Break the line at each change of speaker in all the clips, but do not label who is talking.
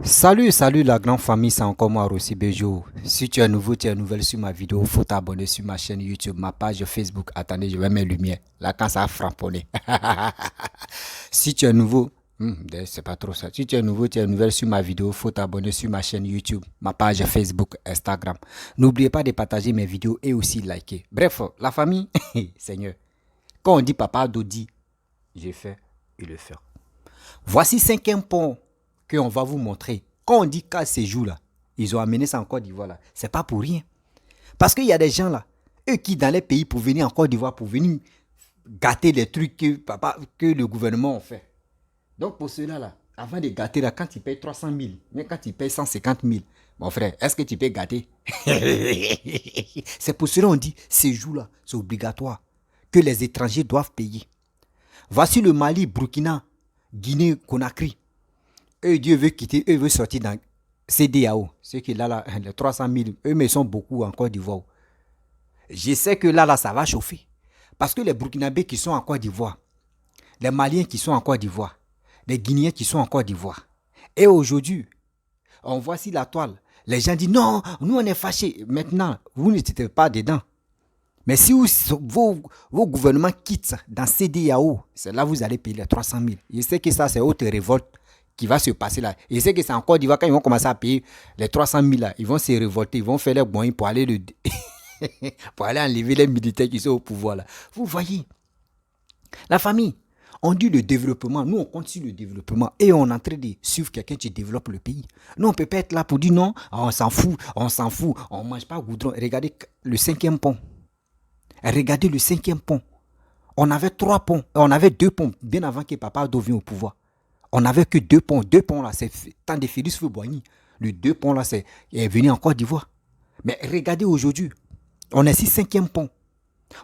Salut la grande famille, c'est encore moi Rossi Bejo. Si tu es nouveau, tu es nouvelle sur ma vidéo, faut t'abonner sur ma chaîne YouTube, ma page Facebook. Attendez, je vais mettre lumière. Là, quand ça a frapponné. Si tu es nouveau, c'est pas trop ça. Si tu es nouveau, tu es nouvelle sur ma vidéo, faut t'abonner sur ma chaîne YouTube, ma page Facebook, Instagram. N'oubliez pas de partager mes vidéos et aussi liker. Bref, la famille, Seigneur. Quand on dit papa Dodi, j'ai fait et le faire. Voici cinquième pont qu'on va vous montrer. Quand on dit qu'à ces jours-là, ils ont amené ça en Côte d'Ivoire là, c'est pas pour rien. Parce qu'il y a des gens là, eux qui dans les pays pour venir en Côte d'Ivoire, pour venir gâter les trucs que le gouvernement a fait. Donc pour ceux-là, là, avant de gâter là, quand ils payent 300 000, mais quand ils payent 150 000, mon frère, est-ce que tu peux gâter? C'est pour cela qu'on dit, ces jours-là, c'est obligatoire, que les étrangers doivent payer. Voici le Mali, Burkina, Guinée, Conakry. Eux, Dieu veut quitter, eux veulent sortir dans CEDEAO. Ceux qui là, les 300 000, eux, mais ils sont beaucoup en Côte d'Ivoire. Je sais que là, ça va chauffer. Parce que les Burkinabés qui sont en Côte d'Ivoire, les Maliens qui sont en Côte d'Ivoire, les Guinéens qui sont en Côte d'Ivoire. Et aujourd'hui, on voit si la toile. Les gens disent non, nous on est fâchés. Maintenant, vous n'étiez pas dedans. Mais si vos gouvernements quittent dans CEDEAO, c'est là que vous allez payer les 300 000. Je sais que ça, c'est autre révolte qui va se passer là. Je sais que c'est en Côte d'Ivoire, quand ils vont commencer à payer les 300 000 là, ils vont se révolter, ils vont faire les moyens pour aller, pour aller enlever les militaires qui sont au pouvoir là. Vous voyez, la famille, on dit le développement, nous on compte sur le développement et on est en train de suivre quelqu'un qui développe le pays. Nous on peut pas être là pour dire non, on s'en fout, on mange pas goudron. Regardez le cinquième pont. Regardez le cinquième pont. On avait 3 ponts, on avait 2 ponts bien avant que Papa Ado vienne au pouvoir. On n'avait que 2 ponts. 2 ponts là, c'est tant de Félix Fouboigny. Le 2 ponts là, c'est venu en Côte d'Ivoire. Mais regardez aujourd'hui, on est sur 5e pont.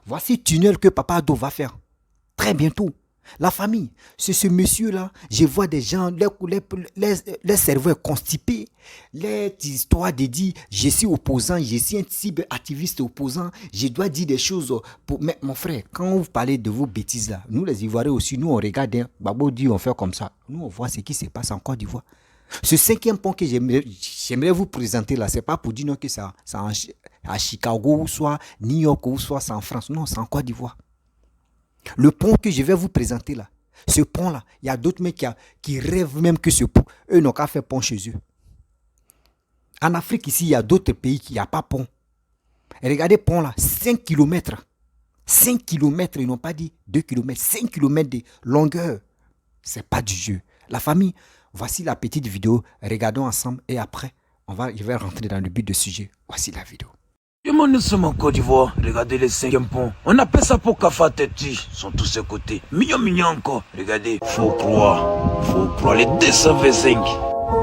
Voici le tunnel que Papa Ado va faire très bientôt. La famille, c'est ce monsieur-là, je vois des gens, les cerveaux est constipé, les histoires de dire, je suis opposant, je suis un cyberactiviste opposant, je dois dire des choses. Mais mon frère, quand vous parlez de vos bêtises là, nous les Ivoiriens aussi, nous on regarde, Babo dit on fait comme ça, nous on voit ce qui se passe en Côte d'Ivoire. Ce 5e pont que j'aimerais vous présenter là, c'est pas pour dire non que c'est à Chicago ou soit New York ou soit c'est en France, non, c'est en Côte d'Ivoire. Le pont que je vais vous présenter là, ce pont là, il y a d'autres mecs qui rêvent même que ce pont, eux n'ont qu'à faire pont chez eux. En Afrique ici, il y a d'autres pays qui n'ont pas pont. Et regardez pont là, 5 km. 5 km, ils n'ont pas dit 2 km, 5 km de longueur. C'est pas du jeu. La famille, voici la petite vidéo, regardons ensemble et après, je vais rentrer dans le but de sujet. Voici la vidéo.
Nous sommes en Côte d'Ivoire, regardez les 5e ponts. On appelle ça pour Kafa Teti, sont tous ces côtés. Millions encore, regardez. Faut croire, les 225.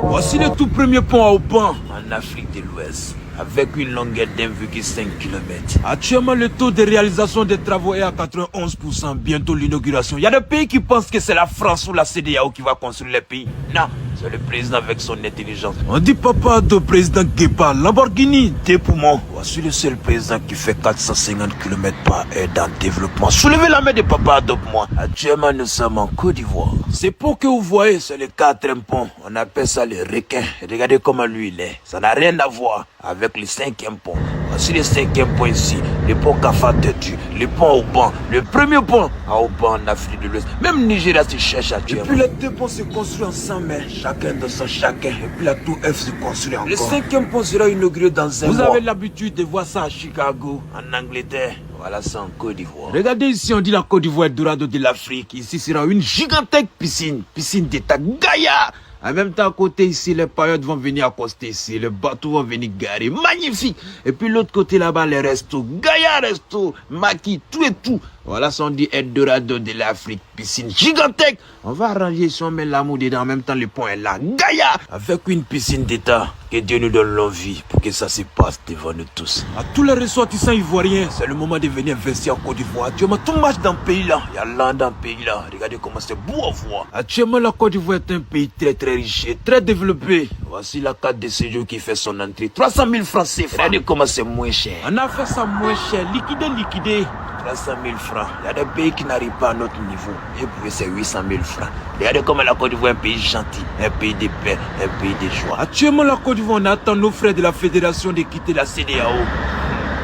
Voici le tout premier pont à Oban, en Afrique de l'Ouest, avec une longueur d'1,5 km. Actuellement, le taux de réalisation des travaux est à 91%, bientôt l'inauguration. Il y a des pays qui pensent que c'est la France ou la CEDEAO qui va construire les pays. Non. C'est le président avec son intelligence. On dit Papa Ado, président Guépard, Lamborghini, des poumons. Voici le seul président qui fait 450 km par heure dans le développement. Soulevez la main de Papa Ado pour moi. Actuellement, nous sommes en Côte d'Ivoire. C'est pour que vous voyez, c'est le 4e pont. On appelle ça le requin. Regardez comment lui il est. Ça n'a rien à voir avec le 5e pont. Voici le 5e pont ici. Le pont Kafa Tetu, le pont Oban, le premier pont à Oban en Afrique de l'Ouest. Même Nigeria se cherche actuellement. Et puis les 2 ponts se construisent ensemble, mais chacun de son chacun. Et puis la tour F se construit encore. Le 5e pont sera inauguré dans un mois. Vous avez l'habitude de voir ça à Chicago, en Angleterre. Voilà ça en Côte d'Ivoire. Regardez ici, on dit la Côte d'Ivoire est Dorado de l'Afrique. Ici sera une gigantesque piscine d'état Gaïa. En même temps, à côté ici, les paillotes vont venir accoster ici. Les bateaux vont venir garer. Magnifique. Et puis l'autre côté là-bas, les restos. Gaïa resto, Maki, tout et tout. Voilà, on dit Eldorado de l'Afrique. Piscine gigantesque. On va arranger si on met l'amour dedans. En même temps, le pont est là. Gaïa. Avec une piscine d'état. Que Dieu nous donne l'envie pour que ça se passe devant nous tous. À tous les ressortissants ivoiriens, c'est le moment de venir investir en Côte d'Ivoire. Actuellement, tout marche dans le pays là. Il y a l'an dans le pays là. Regardez comment c'est beau à voir. Actuellement, la Côte d'Ivoire est un pays très très riche et très développé. Voici la carte de séjour qui fait son entrée. 300 000 francs CFA. Regardez comment c'est moins cher. On a fait ça moins cher. Liquidé. 300 000 francs. Il y a des pays qui n'arrivent pas à notre niveau. Et puis c'est 800 000 francs. Regardez comment la Côte d'Ivoire est un pays gentil, un pays de paix, un pays de joie. Actuellement, la Côte d'Ivoire, on attend nos frères de la fédération de quitter la CEDEAO.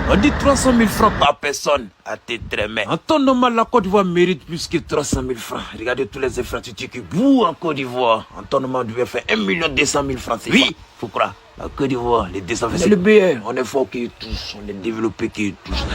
On dit 300 000 francs par personne à tes mains. En temps normal, la Côte d'Ivoire mérite plus que 300 000 francs. Regardez tous les infrastructures qui bouent en Côte d'Ivoire. En temps normal, on devait faire 1 200 000 francs. Oui, faut croire. La Côte d'Ivoire, les 200 000, c'est le meilleur. On est fort qui tous, on est développé qui tous.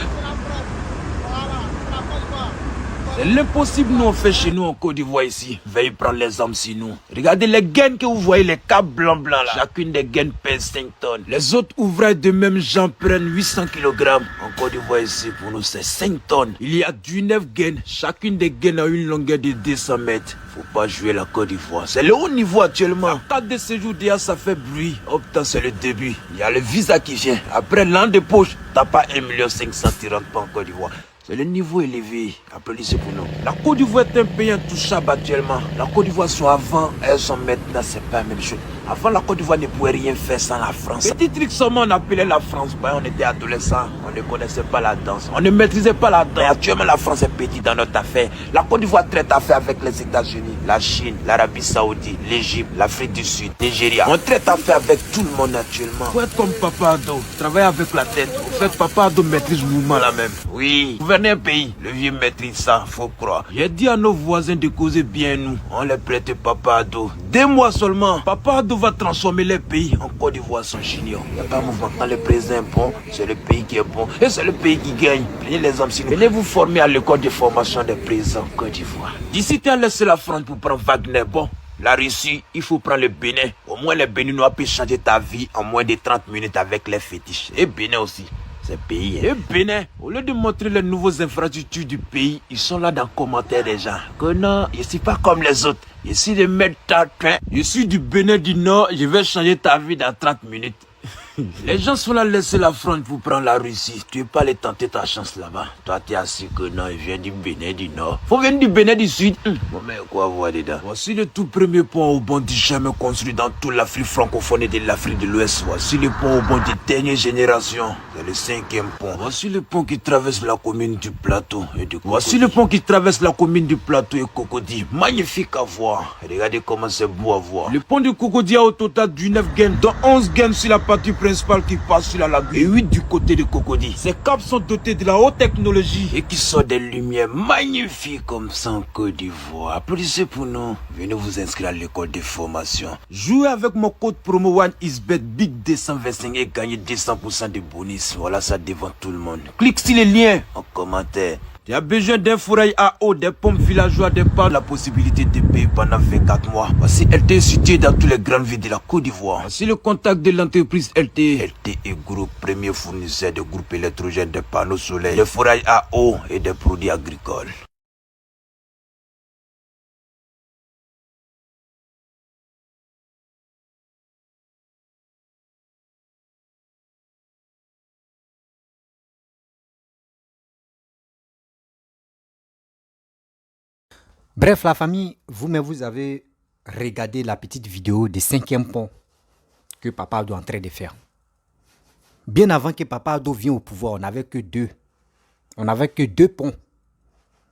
C'est l'impossible nous on fait chez nous en Côte d'Ivoire ici. Veuillez prendre les hommes sur nous. Regardez les gaines que vous voyez, les câbles blancs là. Chacune des gaines pèse 5 tonnes. Les autres ouvriers de même genre prennent 800 kg. En Côte d'Ivoire ici, pour nous c'est 5 tonnes. Il y a 19 gaines. Chacune des gaines a une longueur de 200 mètres. Faut pas jouer la Côte d'Ivoire. C'est le haut niveau actuellement. La carte de séjour déjà ça fait bruit. Optant c'est le début. Il y a le visa qui vient. Après l'an de poche, t'as pas 1 500 000 tu rentres pas en Côte d'Ivoire. C'est le niveau élevé. Applaudissez pour nous. La Côte d'Ivoire est un pays intouchable actuellement. La Côte d'Ivoire sont avant, elles sont maintenant, c'est pas la même chose. Avant, la Côte d'Ivoire ne pouvait rien faire sans la France. Petit truc seulement, on appelait la France. On était adolescents, on ne connaissait pas la danse. On ne maîtrisait pas la danse. Mais actuellement, la France est petite dans notre affaire. La Côte d'Ivoire traite affaire avec les États-Unis, la Chine, l'Arabie Saoudite, l'Égypte, l'Afrique du Sud, Nigeria. On traite affaire avec tout le monde actuellement. Faut être comme Papa Ado, travailler avec la tête. En fait, Papa Ado maîtrise le mouvement là même. Oui, gouverner un pays, le vieux maîtrise ça, faut croire. J'ai dit à nos voisins de causer bien nous. On les prête Papa Ado. 2 mois seulement, Papa Ado va transformer les pays en Côte d'Ivoire sans junior. Il n'y a pas de mouvement. Quand le président est bon, c'est le pays qui est bon. Et c'est le pays qui gagne. Prenez les hommes sinon. Venez vous former à l'école de formation des présidents Côte d'Ivoire. D'ici, tu as laissé la France pour prendre Wagner. Bon, la Russie, il faut prendre le Bénin. Au moins, les Béninois peuvent changer ta vie en moins de 30 minutes avec les fétiches. Et Bénin aussi. C'est pays. Et Bénin, au lieu de montrer les nouveaux infrastructures du pays, ils sont là dans les commentaires des gens. Que non, je suis pas comme les autres. Je suis de mettre ta train. Je suis du Bénin du Nord. Je vais changer ta vie dans 30 minutes. Les gens sont là laisser la France pour prendre la Russie. Tu veux pas aller tenter ta chance là-bas. Toi, tu es assis que non, il vient du Bénin du Nord. Faut venir du Bénin du Sud. Bon, mais quoi voir dedans? Voici le tout premier pont au bord du jamais construit dans toute l'Afrique francophone et de l'Afrique de l'Ouest. Voici le pont au bord des dernières générations. C'est le 5e pont. Voici le pont qui traverse la commune du Plateau et de Cocody. Voici le pont qui traverse la commune du Plateau et Cocody. Magnifique à voir. Regardez comment c'est beau à voir. Le pont de Cocody a au total 19 gaines, dont 11 gaines sur la partie principale qui passe sur la lagune et 8 du côté de Cocody. Ces câbles sont dotés de la haute technologie et qui sortent des lumières magnifiques comme ça en Côte d'Ivoire. Applaudissez pour nous. Venez vous inscrire à l'école de formation. Jouez avec mon code promo OneIsBet Big 225 et gagnez 200% de bonus. Voilà ça devant tout le monde. Clique sur les liens en commentaire. Tu as besoin d'un fourrail à eau, des pompes villageois, des parts, la possibilité de payer pendant 24 mois. Voici LTE situé dans toutes les grandes villes de la Côte d'Ivoire. Voici le contact de l'entreprise LTE. LTE Group, premier fournisseur de groupes électrogènes, des panneaux solaires, des fourrails à eau et des produits agricoles.
Bref, la famille, vous avez regardé la petite vidéo des 5e pont que Papa Ado est en train de faire. Bien avant que Papa Ado vienne au pouvoir, on n'avait que deux. On n'avait que 2 ponts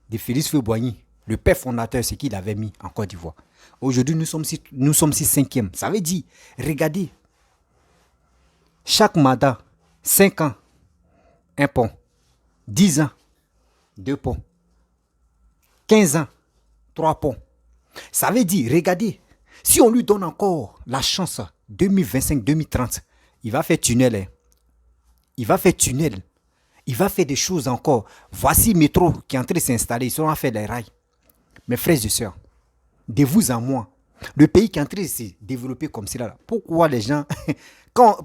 de Félix Houphouët-Boigny. Le père fondateur, c'est qu'il avait mis en Côte d'Ivoire. Aujourd'hui, nous sommes 5e. Ça veut dire, regardez, chaque mandat, 5 ans, 1 pont. 10 ans, 2 ponts. 15 ans, 3 ponts. Ça veut dire, regardez, si on lui donne encore la chance, 2025-2030, il va faire tunnel. Hein. Il va faire tunnel. Il va faire des choses encore. Voici métro qui est en train de s'installer. Ils sont en faire des rails. Mes frères et sœurs, de vous à moi, le pays qui est en train de se développer comme cela, pourquoi les gens...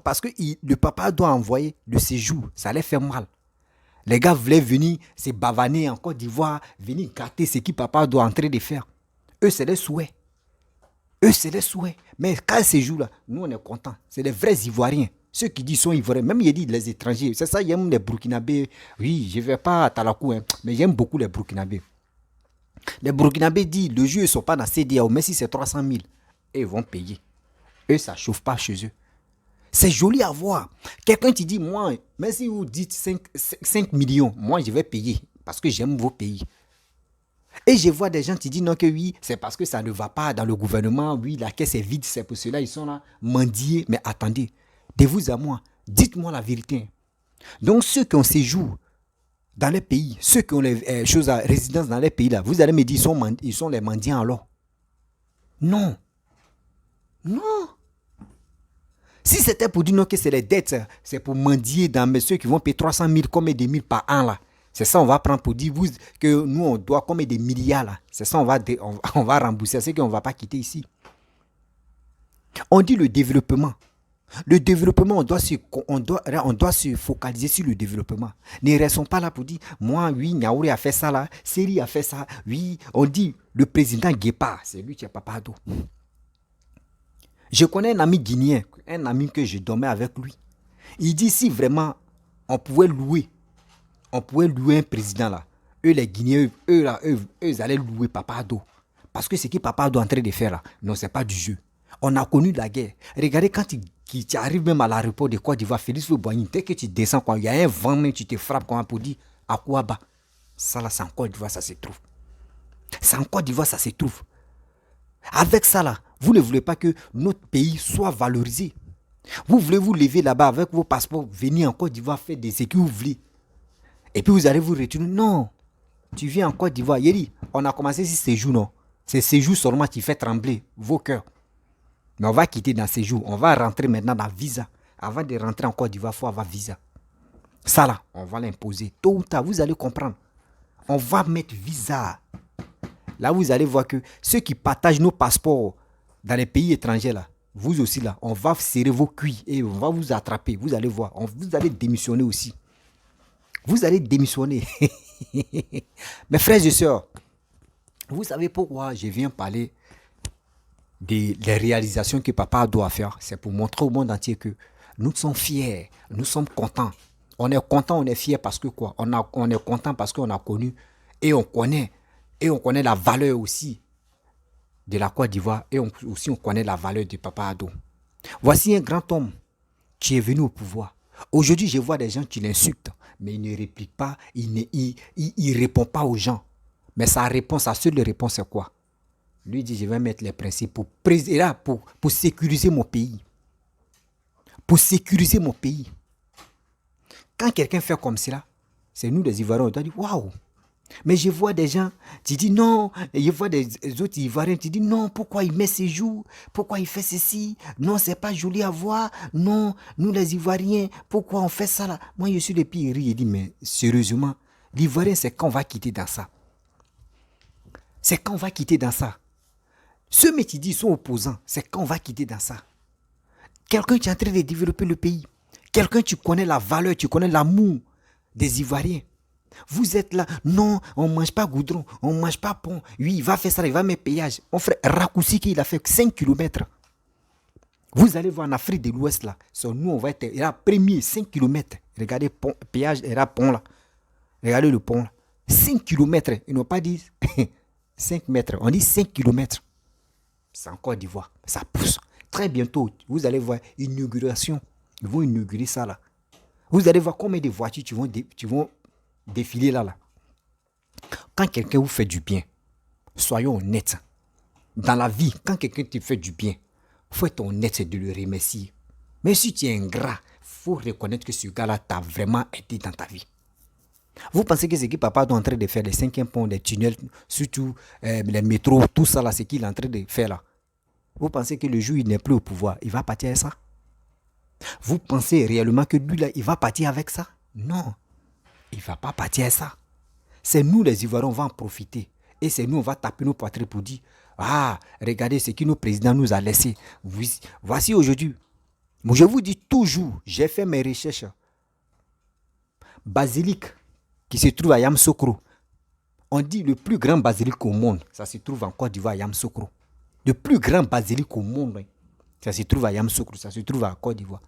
parce que le papa doit envoyer le séjour, ça les fait mal. Les gars voulaient venir se bavaner en Côte d'Ivoire, venir gâter ce que papa doit en train de faire. Eux, c'est des souhaits. Mais quand ces jours-là, nous, on est contents. C'est les vrais Ivoiriens. Ceux qui disent sont Ivoiriens, même ils disent les étrangers. C'est ça, j'aime les Burkinabés. Oui, je ne vais pas à Talakou, hein, mais j'aime beaucoup les Burkinabés. Les Burkinabés disent, le jeu, ils ne sont pas dans CDAO, mais si c'est 300 000, et ils vont payer. Eux, ça ne chauffe pas chez eux. C'est joli à voir. Quelqu'un qui dit, moi, même si vous dites 5 millions, moi, je vais payer. parce que j'aime vos pays. Et je vois des gens qui disent non que oui, c'est parce que ça ne va pas dans le gouvernement, oui, la caisse est vide, c'est pour cela ils sont là, mendier. Mais attendez, de vous à moi, dites-moi la vérité. Donc ceux qui ont séjour dans les pays, ceux qui ont les choses à résidence dans les pays là, vous allez me dire ils sont les mendiants alors. Non. Non. Si c'était pour dire non que c'est les dettes, c'est pour mendier dans ceux qui vont payer 300 000 comme des 1000 par an là. C'est ça on va prendre pour dire vous, que nous on doit comme des milliards là. C'est ça on va rembourser. C'est qu'on ne va pas quitter ici. On dit le développement. Le développement, on doit se focaliser sur le développement. Ne restons pas là pour dire, moi, oui, Niaouri a fait ça là, Seri a fait ça. Oui, on dit, le président Guépard, c'est lui qui a Papado. Je connais un ami guinéen, un ami que je dormais avec lui. Il dit, si vraiment on pouvait louer un président là, eux les Guinéens, eux allaient louer Papado. Parce que ce que Papado est en train de faire là, non, c'est pas du jeu. On a connu la guerre. Regardez quand tu arrives même à l'aéroport de Côte d'Ivoire, Félix Houphouët-Boigny, dès que tu descends, quand il y a un vent, même tu te frappes pour dire à quoi bas. Ça là, c'est en Côte d'Ivoire, ça se trouve. C'est en Côte d'Ivoire, ça se trouve. Avec ça là, vous ne voulez pas que notre pays soit valorisé. Vous voulez vous lever là-bas avec vos passeports, venir en Côte d'Ivoire faire des sécurités, vous voulez. Et puis vous allez vous retourner. Non, tu viens en Côte d'Ivoire. Yeri, on a commencé ce séjour, non. C'est séjour seulement qui fait trembler vos cœurs. Mais on va quitter dans ces jours. On va rentrer maintenant dans visa. Avant de rentrer en Côte d'Ivoire, il faut avoir visa. Ça là, on va l'imposer. Tôt ou tard, vous allez comprendre. On va mettre visa. Là, vous allez voir que ceux qui partagent nos passeports dans les pays étrangers, là, vous aussi, là, on va serrer vos cuits et on va vous attraper. Vous allez voir. Vous allez démissionner aussi. Vous allez démissionner. Mes frères et sœurs, vous savez pourquoi je viens parler des réalisations que papa doit faire. C'est pour montrer au monde entier que nous sommes fiers, nous sommes contents. On est content, on est fiers parce que quoi? On est content parce qu'on a connu et on connaît la valeur aussi de la Côte d'Ivoire et on connaît la valeur de Papa Ado. Voici un grand homme qui est venu au pouvoir. Aujourd'hui, je vois des gens qui l'insultent, mais il ne réplique pas, il ne répond pas aux gens. Mais sa seule réponse, c'est quoi? Lui dit, je vais mettre les principes pour sécuriser mon pays. Pour sécuriser mon pays. Quand quelqu'un fait comme cela, c'est nous les Ivoiriens, on doit dire, waouh! Mais je vois des gens, tu dis non, et je vois des autres Ivoiriens, tu dis non, pourquoi il met ses joues? Pourquoi il fait ceci? Non, c'est pas joli à voir. Non, nous les Ivoiriens, pourquoi on fait ça là? Moi, je suis le pire, il dit, mais sérieusement, l'Ivoirien, c'est quand on va quitter dans ça. C'est quand on va quitter dans ça. Ceux qui disent sont opposants, c'est quand on va quitter dans ça. Quelqu'un qui est en train de développer le pays. Quelqu'un qui connaît la valeur, tu connais l'amour des Ivoiriens. Vous êtes là, non, on ne mange pas goudron, on ne mange pas pont. Oui, il va faire ça, il va mettre péage. Mon frère Rakousi, il a fait 5 km. Vous allez voir en Afrique de l'Ouest, là, nous, on va être, il a premier 5 km. Regardez, pont, péage, il y a pont là. Regardez le pont là. 5 km, ils n'ont pas dit 5 mètres, on dit 5 km. C'est en Côte d'Ivoire, ça pousse. Très bientôt, vous allez voir inauguration. Ils vont inaugurer ça là. Vous allez voir combien de voitures tu vont défiler là. Quand quelqu'un vous fait du bien, soyons honnêtes. Dans la vie, quand quelqu'un te fait du bien, il faut être honnête de le remercier. Mais si tu es ingrat, il faut reconnaître que ce gars-là t'a vraiment aidé dans ta vie. Vous pensez que ce que papa est en train de faire, les 5e ponts, les tunnels, surtout les métros, tout ça là, ce qu'il est en train de faire là. Vous pensez que le jour où il n'est plus au pouvoir, il va partir avec ça? Vous pensez réellement que lui là, il va partir avec ça? Non, il ne va pas partir avec ça. C'est nous les Ivoiriens, on va en profiter. Et c'est nous, on va taper nos poitrines pour dire, ah, regardez ce que nos présidents nous a laissé. Voici aujourd'hui. Je vous dis toujours, j'ai fait mes recherches. Basilique, qui se trouve à Yamoussoukro. On dit le plus grand basilique au monde, ça se trouve en Côte d'Ivoire à Yamoussoukro. Le plus grand basilique au monde, ça se trouve à Yamoussoukro, ça se trouve à Côte d'Ivoire.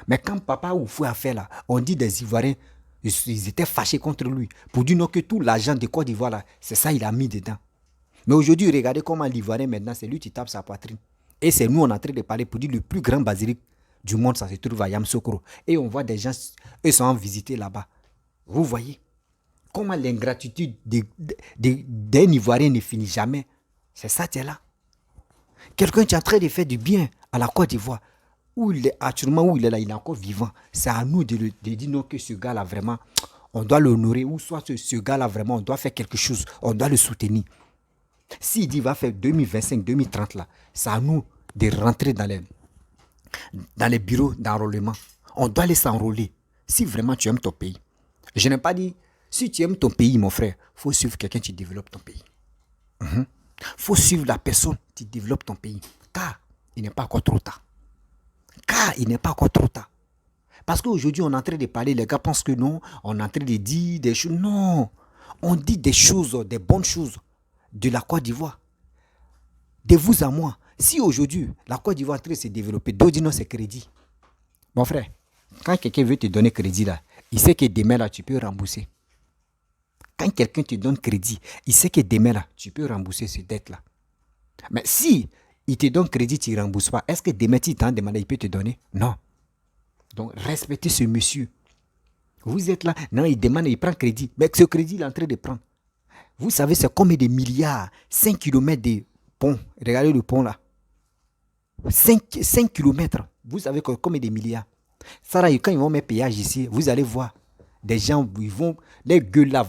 Mais quand papa Oufou a fait là, on dit des Ivoiriens, ils étaient fâchés contre lui pour dire non que tout l'argent de Côte d'Ivoire là, c'est ça il a mis dedans. Mais aujourd'hui, regardez comment l'Ivoirien maintenant, c'est lui qui tape sa poitrine. Et c'est nous on est en train de parler pour dire le plus grand basilique du monde, ça se trouve à Yamoussoukro. Et on voit des gens, eux sont en visiter là-bas. Vous voyez? comment l'ingratitude d'un Ivoirien ne finit jamais. C'est ça, tu es là. Quelqu'un qui est en train de faire du bien à la Côte d'Ivoire, où il est actuellement, où il est là, il est encore vivant. C'est à nous de dire non que ce gars-là, vraiment, on doit l'honorer, ou soit ce gars-là, vraiment, on doit faire quelque chose, on doit le soutenir. S'il dit qu'il va faire 2025, 2030, là, c'est à nous de rentrer dans les bureaux d'enrôlement. On doit les s'enrôler si vraiment tu aimes ton pays. Je n'ai pas dit, si tu aimes ton pays, mon frère, il faut suivre quelqu'un qui développe ton pays. Il faut suivre la personne qui développe ton pays. Car il n'est pas encore trop tard. Parce qu'aujourd'hui, on est en train de parler, les gars pensent que non, on est en train de dire des choses. Non, on dit des choses, des bonnes choses de la Côte d'Ivoire. De vous à moi. Si aujourd'hui, la Côte d'Ivoire est en train de se développer, d'autres disent non, c'est crédit. Mon frère, quand quelqu'un veut te donner crédit là, il sait que demain là, tu peux rembourser. Quand quelqu'un te donne crédit, il sait que demain là, tu peux rembourser cette dette là. Mais si il te donne crédit, tu ne rembourses pas, est-ce que demain tu t'en demandes, il peut te donner? Non. Donc respectez ce monsieur. Vous êtes là, non, il demande, il prend crédit. Mais ce crédit, il est en train de prendre. Vous savez, c'est combien de milliards? 5 km de pont. Regardez le pont là. 5 km. Vous savez combien de milliards? Ça là, quand ils vont mettre péage ici, vous allez voir. Des gens, ils vont, les gueules là,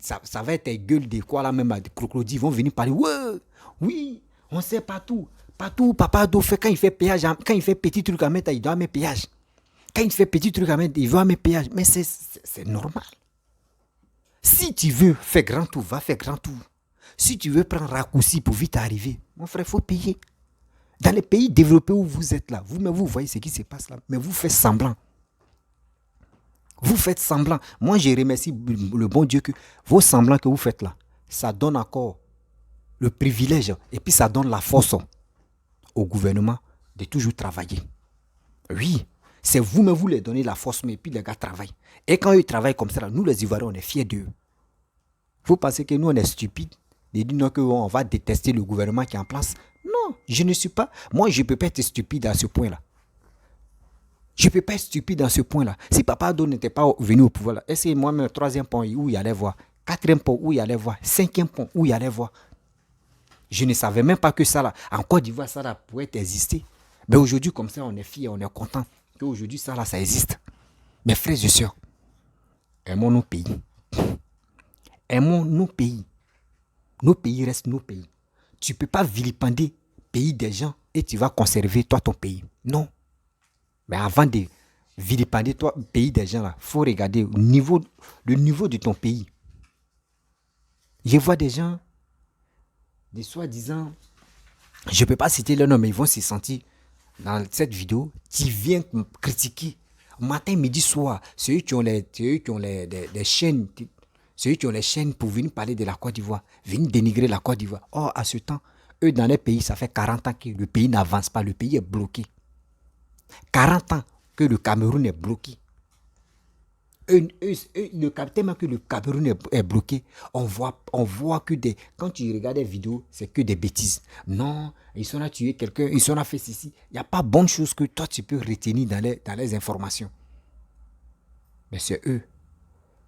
ça va être des gueules de quoi là même, des crocodiles, ils vont venir parler. Ouais, oui, on sait partout. Partout, papa doit faire, quand il fait péage, quand il fait petit truc à mettre, il doit mettre péage. Quand il fait petit truc à mettre, il va mettre péage. Mais c'est normal. Si tu veux faire grand tour, va faire grand tour. Si tu veux prendre raccourci pour vite arriver, mon frère, il faut payer. Dans les pays développés où vous êtes là, vous-même, vous voyez ce qui se passe là, mais vous faites semblant. Vous faites semblant. Moi, je remercie le bon Dieu que vos semblants que vous faites là, ça donne encore le privilège et puis ça donne la force au gouvernement de toujours travailler. Oui, c'est vous-même, vous les donnez la force, mais puis les gars travaillent. Et quand ils travaillent comme ça, là, nous les Ivoiriens, on est fiers d'eux. Vous pensez que nous, on est stupides de dire non, qu'on va détester le gouvernement qui est en place? Non, je ne suis pas. Moi, je ne peux pas être stupide à ce point-là. Je ne peux pas être stupide dans ce point-là. Si Papa Ado n'était pas venu au pouvoir, est-ce que moi-même, le troisième pont, où il allait voir? Quatrième pont, où il allait voir? Cinquième pont, où il allait voir? Je ne savais même pas que ça, là, en Côte d'Ivoire, ça là, pouvait exister. Mais aujourd'hui, comme ça, on est fiers, on est content qu'aujourd'hui, ça là, ça existe. Mes frères et sœurs, aimons nos pays. Aimons nos pays. Nos pays restent nos pays. Tu ne peux pas vilipender le pays des gens et tu vas conserver toi ton pays. Non. Mais avant de vilipender toi, le pays des gens, il faut regarder le niveau de ton pays. Je vois des gens, des soi-disant, je ne peux pas citer leur nom, mais ils vont se sentir dans cette vidéo, qui viennent me critiquer matin, midi, soir. Ceux qui ont des chaînes, ceux qui ont les chaînes pour venir parler de la Côte d'Ivoire, venir dénigrer la Côte d'Ivoire. Or, à ce temps, eux, dans les pays, ça fait 40 ans que le pays n'avance pas, le pays est bloqué. 40 ans que le Cameroun est bloqué. Tellement que le Cameroun est bloqué, on voit que quand tu regardes des vidéos, c'est que des bêtises. Non, ils sont là tué quelqu'un, ils sont là fait ceci. Il n'y a pas bonne chose que toi tu peux retenir dans les informations. Mais c'est eux.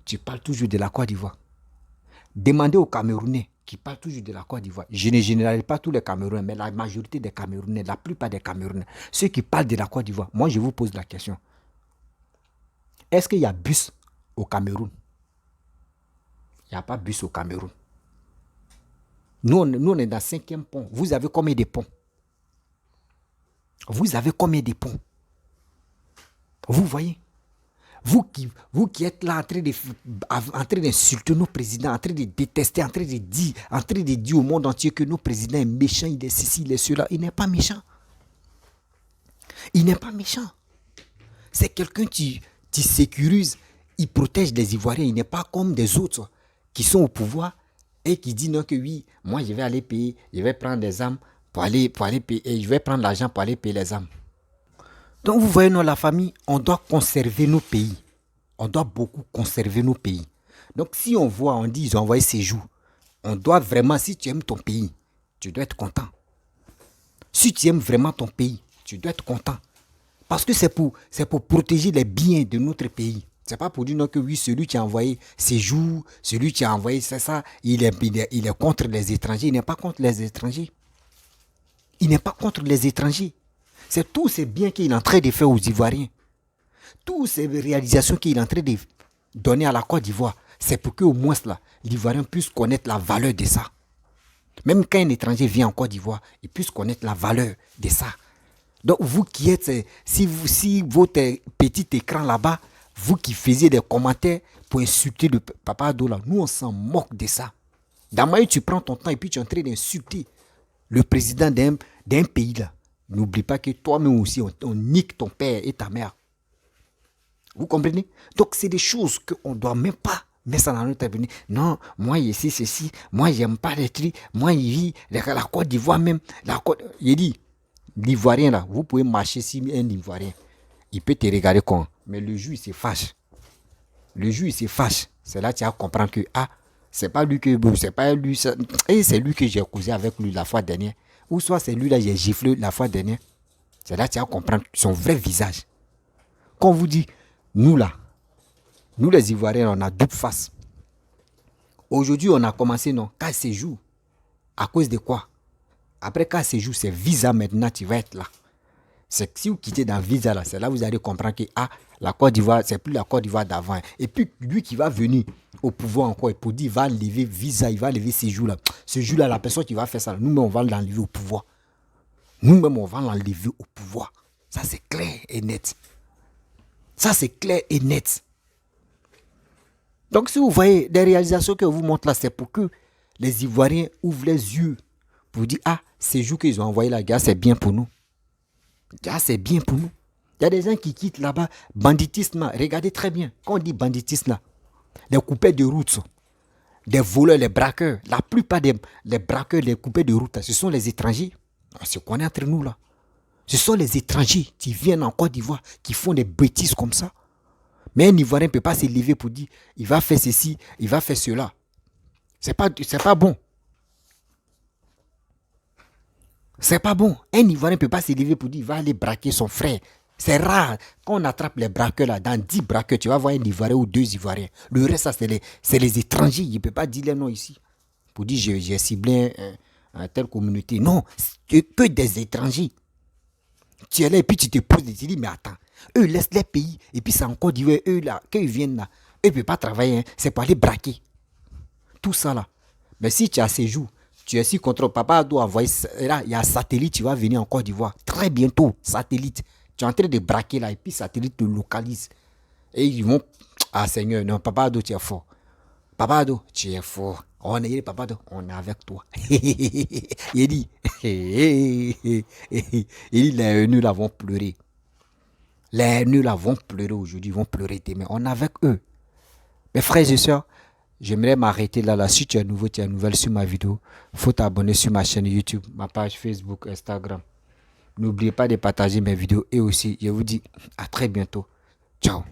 Tu parles toujours de la Côte d'Ivoire. Demandez aux Camerounais qui parlent toujours de la Côte d'Ivoire. Je ne généralise pas tous les Camerounais, mais la majorité des Camerounais, la plupart des Camerounais, ceux qui parlent de la Côte d'Ivoire, moi je vous pose la question. Est-ce qu'il y a bus au Cameroun? Il n'y a pas bus au Cameroun. Nous, on est dans le 5e pont. Vous avez combien de ponts? Vous avez combien de ponts? Vous voyez? Vous qui êtes là en train d'insulter nos présidents, en train de détester, en train de dire au monde entier que nos présidents est méchant, il est ceci, il est cela. Il n'est pas méchant. Il n'est pas méchant. C'est quelqu'un qui sécurise, il protège les Ivoiriens. Il n'est pas comme des autres qui sont au pouvoir et qui disent non que oui, moi je vais aller payer, je vais prendre des armes pour aller payer, et je vais prendre l'argent pour aller payer les armes. Donc vous voyez, nous, la famille, on doit conserver nos pays. On doit beaucoup conserver nos pays. Donc si on voit, on dit, ils ont envoyé ces jours, on doit vraiment, si tu aimes ton pays, tu dois être content. Si tu aimes vraiment ton pays, tu dois être content. Parce que c'est pour protéger les biens de notre pays. C'est pas pour dire non que oui, celui qui a envoyé séjour, celui qui a envoyé ça, il est contre les étrangers. Il n'est pas contre les étrangers. Il n'est pas contre les étrangers. C'est tous ces biens qu'il est en train de faire aux Ivoiriens. Toutes ces réalisations qu'il est en train de donner à la Côte d'Ivoire, c'est pour qu'au moins l'Ivoirien puisse connaître la valeur de ça. Même quand un étranger vient en Côte d'Ivoire, il puisse connaître la valeur de ça. Donc vous qui êtes, si votre petit écran là-bas, vous qui faisiez des commentaires pour insulter le Papa Ado là, nous on s'en moque de ça. D'abord tu prends ton temps et puis tu es en train d'insulter le président d'un pays là. N'oublie pas que toi-même aussi, on nique ton père et ta mère. Vous comprenez? Donc c'est des choses qu'on ne doit même pas mettre ça dans notre avenir. Non, moi ici, ceci, moi j'aime pas les trucs, moi il vit la Côte d'Ivoire même. Il dit, l'Ivoirien là, vous pouvez marcher si un Ivoirien, il peut te regarder comme, mais le jour il se fâche. Le jour il se fâche. C'est là que tu vas comprendre que, c'est pas lui que, c'est pas lui, et c'est lui que j'ai causé avec lui la fois dernière. Ou soit c'est lui là, j'ai giflé la fois dernière. C'est là que tu vas comprendre son vrai visage. Quand on vous dit, nous là, nous les Ivoiriens, on a double face. Aujourd'hui, on a commencé, non, cas séjour. À cause de quoi? Après cas séjour, c'est visa maintenant, tu vas être là. C'est que si vous quittez dans visa là, c'est là que vous allez comprendre que la Côte d'Ivoire, c'est plus la Côte d'Ivoire d'avant. Et puis lui qui va venir au pouvoir encore, pour dire il va lever visa, il va lever séjour là. Ce jour là, la personne qui va faire ça, nous-mêmes on va l'enlever au pouvoir. Nous-mêmes on va l'enlever au pouvoir. Ça c'est clair et net. Ça c'est clair et net. Donc si vous voyez des réalisations que je vous montre là, c'est pour que les Ivoiriens ouvrent les yeux pour dire ces jours qu'ils ont envoyé la gare, c'est bien pour nous. C'est bien pour nous. Il y a des gens qui quittent là-bas, banditisme. Regardez très bien, quand on dit banditisme là, les coupeurs de route, des voleurs, les braqueurs, la plupart des braqueurs, les coupeurs de route, ce sont les étrangers. On se connaît entre nous là. Ce sont les étrangers qui viennent en Côte d'Ivoire, qui font des bêtises comme ça. Mais un Ivoirien ne peut pas se lever pour dire, il va faire ceci, il va faire cela. C'est pas bon. C'est pas bon. Un Ivoirien ne peut pas se lever pour dire, il va aller braquer son frère. C'est rare. Quand on attrape les braqueurs là, dans 10 braqueurs, tu vas voir un Ivoirien ou 2 Ivoiriens. Le reste, ça, c'est les étrangers. Il ne peut pas dire les noms ici. Pour dire, j'ai ciblé telle communauté. Non, c'est que des étrangers. Tu es là et puis tu te poses et tu dis, mais attends, eux laissent les pays. Et puis c'est encore d'Ivoire, eux là, quand ils viennent là, eux ne peuvent pas travailler. Hein, c'est pour aller braquer. Tout ça là. Mais si tu as séjour, tu es sur contrôle, Papa doit envoyer, là, il y a un satellite, tu vas venir en Côte d'Ivoire. Très bientôt, satellite. Tu es en train de braquer là, et puis satellite te localise. Et ils vont, Seigneur, non, Papa Ado, tu es fort. Papa Ado, tu es fort. On est, Papa Ado, on est avec toi. Il dit, les haineux là vont pleurer. Les haineux là vont pleurer aujourd'hui, vont pleurer demain. On est avec eux. Mes frères et sœurs, j'aimerais m'arrêter là. Si tu es nouveau, tu es nouvelle sur ma vidéo, il faut t'abonner sur ma chaîne YouTube, ma page Facebook, Instagram. N'oubliez pas de partager mes vidéos et aussi, je vous dis à très bientôt. Ciao.